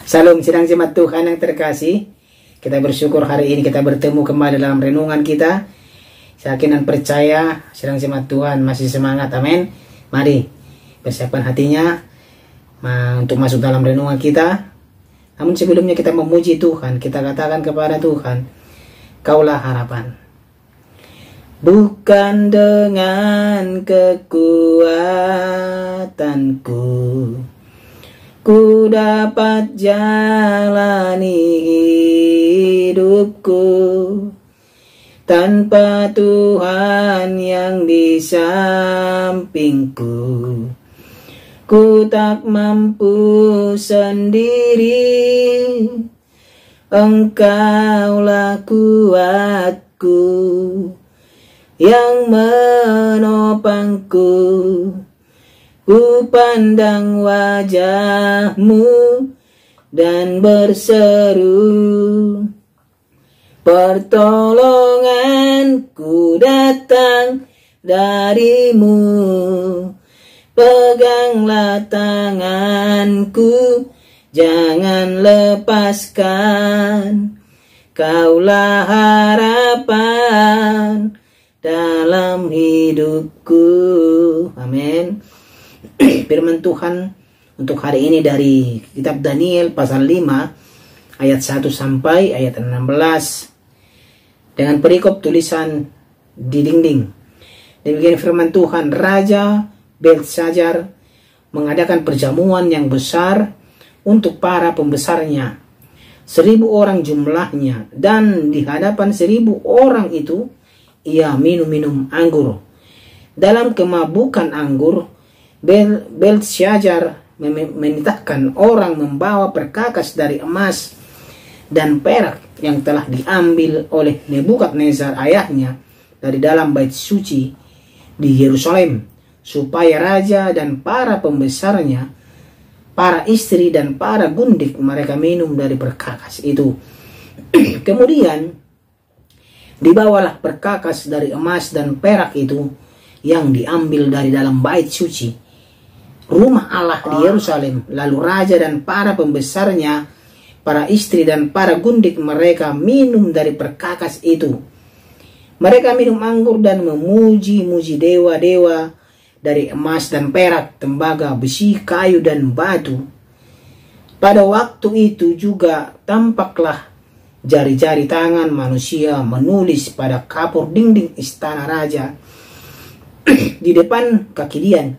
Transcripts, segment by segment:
Salam sidang jemaat Tuhan yang terkasih. Kita bersyukur hari ini kita bertemu kembali dalam renungan kita. Saya yakin dan percaya sidang jemaat Tuhan masih semangat. Amin. Mari persiapkan hatinya untuk masuk dalam renungan kita. Namun sebelumnya kita memuji Tuhan, kita katakan kepada Tuhan, Kaulah harapan. Bukan dengan kekuatanku ku dapat jalani hidupku, tanpa Tuhan yang di sampingku ku tak mampu sendiri. Engkaulah kuatku yang menopangku. Ku pandang wajah-Mu dan berseru, pertolonganku datang dari-Mu. Peganglah tanganku, jangan lepaskan. Kaulah harapan dalam hidupku. Amin. Firman Tuhan untuk hari ini dari kitab Daniel pasal 5 ayat 1 sampai ayat 16 dengan perikop tulisan di dinding. Demikian firman Tuhan, Raja Belteshazzar mengadakan perjamuan yang besar untuk para pembesarnya, 1.000 orang jumlahnya, dan di hadapan 1.000 orang itu ia minum anggur. Dalam kemabukan anggur, Belteshazzar menitahkan orang membawa perkakas dari emas dan perak yang telah diambil oleh Nebukadnezar ayahnya dari dalam bait suci di Yerusalem, supaya raja dan para pembesarnya, para istri dan para gundik mereka minum dari perkakas itu. Kemudian dibawalah perkakas dari emas dan perak itu yang diambil dari dalam bait suci, rumah Allah di Yerusalem. Lalu raja dan para pembesarnya, para istri dan para gundik mereka minum dari perkakas itu. Mereka minum anggur dan memuji-muji dewa-dewa dari emas dan perak, tembaga, besi, kayu, dan batu. Pada waktu itu juga tampaklah jari-jari tangan manusia menulis pada kapur dinding istana raja di depan kaki dia.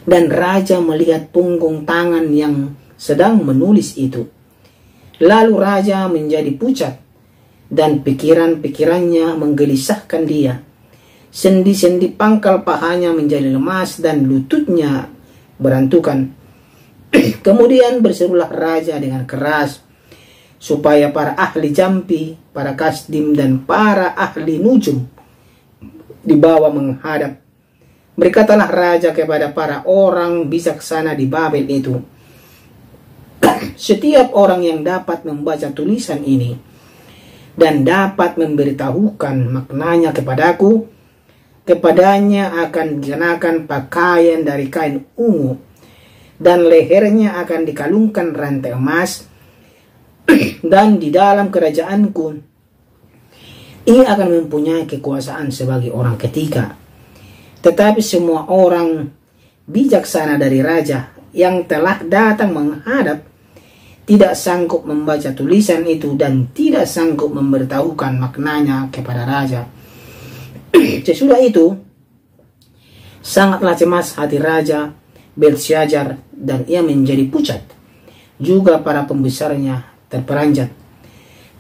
Dan raja melihat punggung tangan yang sedang menulis itu. Lalu raja menjadi pucat dan pikiran-pikirannya menggelisahkan dia. Sendi-sendi pangkal pahanya menjadi lemas dan lututnya berantukan. Kemudian berserulah raja dengan keras supaya para ahli jampi, para kasdim, dan para ahli nujum dibawa menghadap. Berkatalah raja kepada para orang bijaksana di Babel itu, setiap orang yang dapat membaca tulisan ini dan dapat memberitahukan maknanya kepadaku, kepadanya akan dikenakan pakaian dari kain ungu, dan lehernya akan dikalungkan rantai emas, dan di dalam kerajaanku ia akan mempunyai kekuasaan sebagai orang ketiga. Tetapi semua orang bijaksana dari raja yang telah datang menghadap tidak sanggup membaca tulisan itu dan tidak sanggup memberitahukan maknanya kepada raja. Sesudah itu sangatlah cemas hati Raja Belteshazzar dan ia menjadi pucat. Juga para pembesarnya terperanjat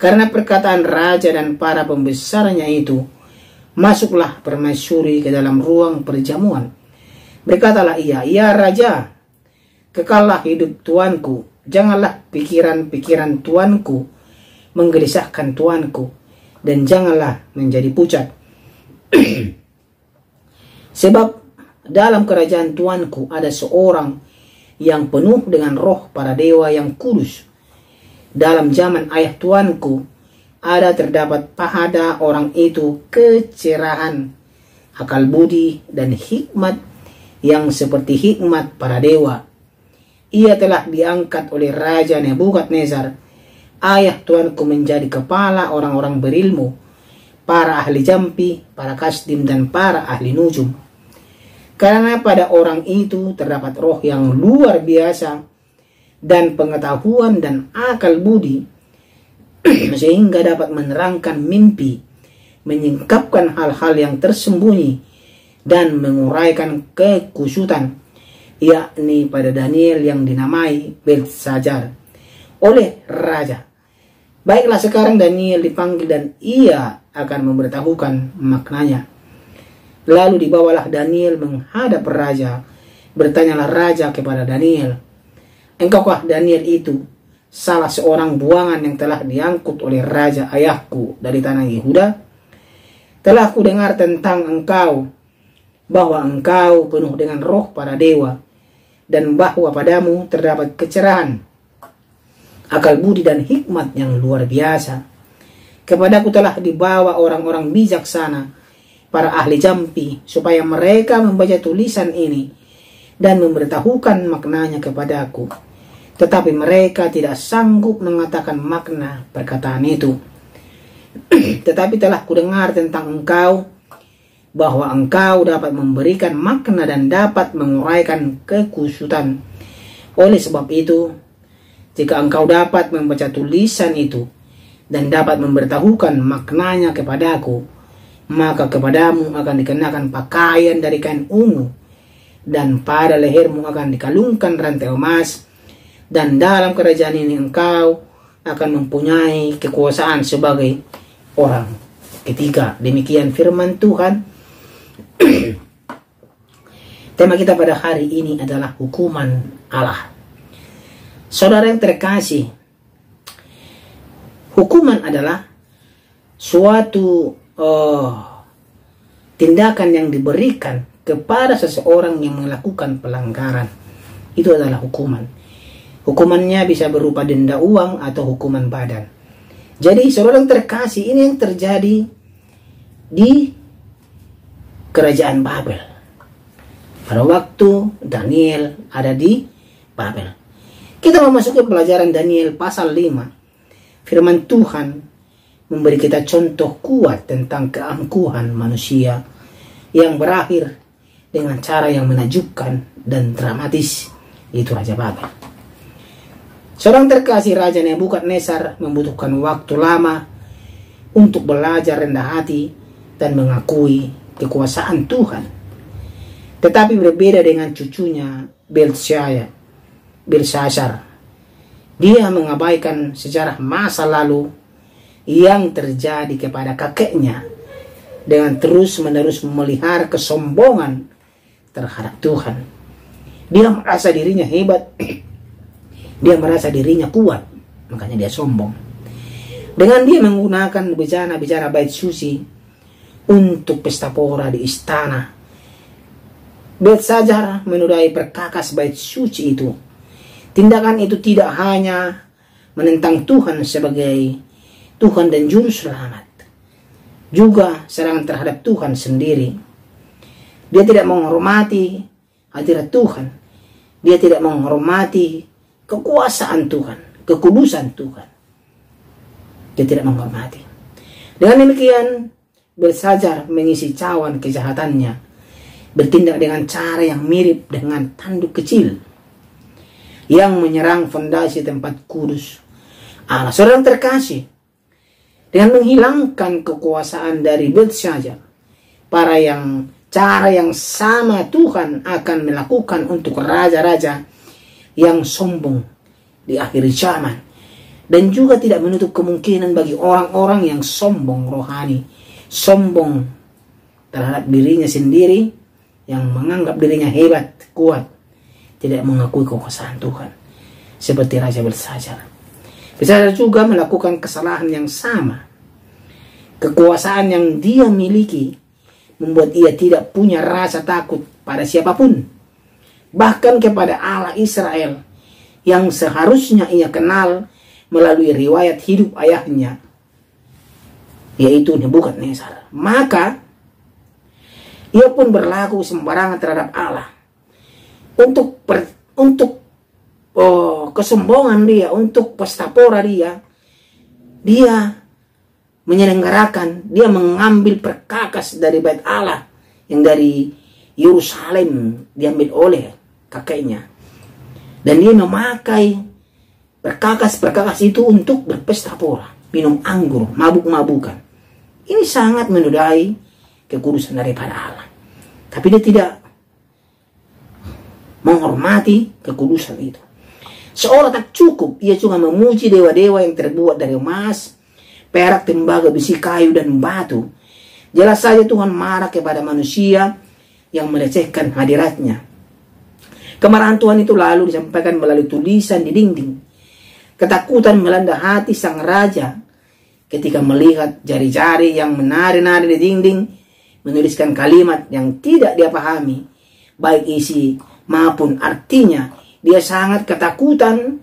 karena perkataan raja dan para pembesarnya itu. Masuklah permaisuri ke dalam ruang perjamuan. Berkatalah ia, "Ya raja, kekallah hidup tuanku. Janganlah pikiran-pikiran tuanku menggelisahkan tuanku, dan janganlah menjadi pucat. Sebab dalam kerajaan tuanku ada seorang yang penuh dengan roh para dewa yang kudus. Dalam zaman ayah tuanku ada terdapat pada orang itu kecerahan, akal budi, dan hikmat yang seperti hikmat para dewa. ia telah diangkat oleh Raja Nebukadnezar, ayah Tuanku, menjadi kepala orang-orang berilmu, para ahli jampi, para kasdim, dan para ahli nujum. Karena pada orang itu terdapat roh yang luar biasa dan pengetahuan dan akal budi, sehingga dapat menerangkan mimpi, menyingkapkan hal-hal yang tersembunyi, dan menguraikan kekusutan, yakni pada Daniel yang dinamai Beltesazar oleh raja. Baiklah, sekarang Daniel dipanggil dan ia akan memberitahukan maknanya. Lalu dibawalah Daniel menghadap raja. Bertanyalah raja kepada Daniel, "Engkaukah Daniel itu salah seorang buangan yang telah diangkut oleh raja ayahku dari tanah Yehuda? Telah ku dengar tentang engkau, bahwa engkau penuh dengan roh para dewa, dan bahwa padamu terdapat kecerahan, akal budi, dan hikmat yang luar biasa. Kepadaku telah dibawa orang-orang bijaksana, para ahli jampi, supaya mereka membaca tulisan ini dan memberitahukan maknanya kepadaku. Tetapi mereka tidak sanggup mengatakan makna perkataan itu. Tetapi telah kudengar tentang engkau, bahwa engkau dapat memberikan makna dan dapat menguraikan kekusutan. Oleh sebab itu, jika engkau dapat membaca tulisan itu dan dapat memberitahukan maknanya kepadaku, maka kepadamu akan dikenakan pakaian dari kain ungu, dan pada lehermu akan dikalungkan rantai emas, dan dalam kerajaan ini engkau akan mempunyai kekuasaan sebagai orang ketiga." Demikian firman Tuhan. Tema kita pada hari ini adalah hukuman Allah. Saudara yang terkasih, hukuman adalah suatu tindakan yang diberikan kepada seseorang yang melakukan pelanggaran. Itu adalah hukuman. Hukumannya bisa berupa denda uang atau hukuman badan. Jadi saudara yang terkasih, ini yang terjadi di kerajaan Babel pada waktu Daniel ada di Babel. Kita memasuki pelajaran Daniel pasal 5. Firman Tuhan memberi kita contoh kuat tentang keangkuhan manusia yang berakhir dengan cara yang menakjubkan dan dramatis, yaitu Raja Babel. Seorang terkasih, Raja Nebukadnezar membutuhkan waktu lama untuk belajar rendah hati dan mengakui kekuasaan Tuhan. Tetapi berbeda dengan cucunya Beltesazar. Dia mengabaikan sejarah masa lalu yang terjadi kepada kakeknya dengan terus-menerus memelihara kesombongan terhadap Tuhan. Dia merasa dirinya hebat, dia merasa dirinya kuat, makanya dia sombong. Dengan dia menggunakan bejana-bejana bait suci untuk pesta pora di istana, Beltesazar menodai perkakas bait suci itu. Tindakan itu tidak hanya menentang Tuhan sebagai Tuhan dan Juru Selamat, juga serangan terhadap Tuhan sendiri. Dia tidak menghormati hadirat Tuhan. Dia tidak menghormati kekuasaan Tuhan, kekudusan Tuhan. Dia tidak menghormati. Dengan demikian, Beltesazar mengisi cawan kejahatannya, bertindak dengan cara yang mirip dengan tanduk kecil yang menyerang fondasi tempat kudus Allah. Saudara terkasih, dengan menghilangkan kekuasaan dari Beltesazar, cara yang sama Tuhan akan melakukan untuk raja-raja yang sombong di akhir zaman, dan juga tidak menutup kemungkinan bagi orang-orang yang sombong rohani, sombong terhadap dirinya sendiri, yang menganggap dirinya hebat, kuat, tidak mengakui kekuasaan Tuhan, seperti Raja Beltesazar. Beltesazar juga melakukan kesalahan yang sama. Kekuasaan yang dia miliki membuat ia tidak punya rasa takut pada siapapun, bahkan kepada Allah Israel yang seharusnya ia kenal melalui riwayat hidup ayahnya, yaitu Nebukadnezar. Maka ia pun berlaku sembarangan terhadap Allah untuk kesombongan dia, untuk pesta pora dia menyelenggarakan, dia mengambil perkakas dari bait Allah yang dari Yerusalem diambil oleh kakeknya, dan dia memakai perkakas itu untuk berpesta pora, minum anggur, mabuk-mabukan. Ini sangat menodai kekudusan daripada Allah. Tapi dia tidak menghormati kekudusan itu. Seorang tak cukup, ia juga memuji dewa-dewa yang terbuat dari emas, perak, tembaga, besi, kayu, dan batu. Jelas saja Tuhan marah kepada manusia yang melecehkan hadiratnya. Kemarahan Tuhan itu lalu disampaikan melalui tulisan di dinding. Ketakutan melanda hati sang raja ketika melihat jari-jari yang menari-nari di dinding menuliskan kalimat yang tidak dia pahami, baik isi maupun artinya. Dia sangat ketakutan.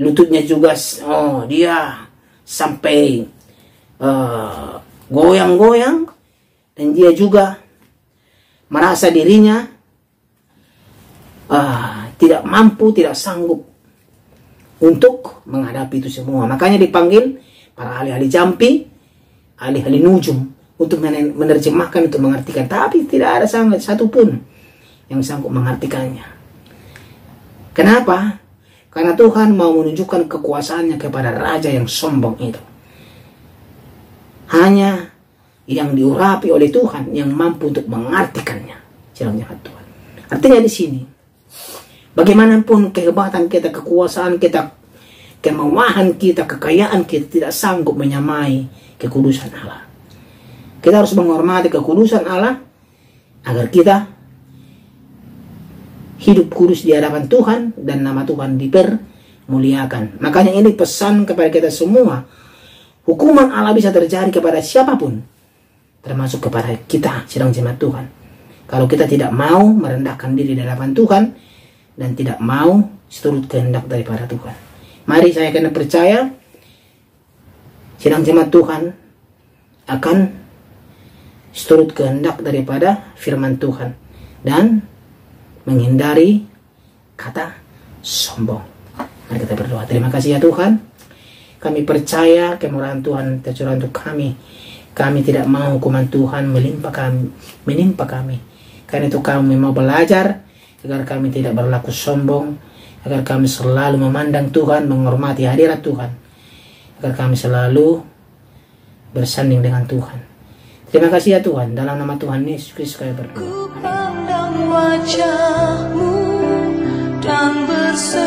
Lututnya juga dia sampai goyang-goyang, dan dia juga merasa dirinya tidak mampu, tidak sanggup untuk menghadapi itu semua. Makanya dipanggil para ahli-ahli jampi, ahli-ahli nujum untuk menerjemahkan, untuk mengartikan. Tapi tidak ada satu pun yang sanggup mengartikannya. Kenapa? Karena Tuhan mau menunjukkan kekuasaannya kepada raja yang sombong itu. Hanya yang diurapi oleh Tuhan yang mampu untuk mengartikannya. Jalan-jalan Tuhan. Artinya di sini, bagaimanapun kehebatan kita, kekuasaan kita, kemewahan kita, kekayaan kita tidak sanggup menyamai kekudusan Allah. Kita harus menghormati kekudusan Allah agar kita hidup kudus di hadapan Tuhan dan nama Tuhan dipermuliakan. Makanya ini pesan kepada kita semua. Hukuman Allah bisa terjadi kepada siapapun, termasuk kepada kita sedang jemaat Tuhan. Kalau kita tidak mau merendahkan diri di hadapan Tuhan dan tidak mau seturut kehendak daripada Tuhan. Mari saya kena percaya sedang jemaat Tuhan akan seturut kehendak daripada firman Tuhan dan menghindari kata sombong. Mari kita berdoa. Terima kasih ya Tuhan. Kami percaya kemurahan Tuhan tercurah untuk kami. Kami tidak mau hukuman Tuhan menimpa kami. Karena itu kami mau belajar agar kami tidak berlaku sombong, agar kami selalu memandang Tuhan, menghormati hadirat Tuhan, agar kami selalu bersanding dengan Tuhan. Terima kasih ya Tuhan. Dalam nama Tuhan Yesus Kristus kami berdoa. Ku pandang wajah-Mu dan berseru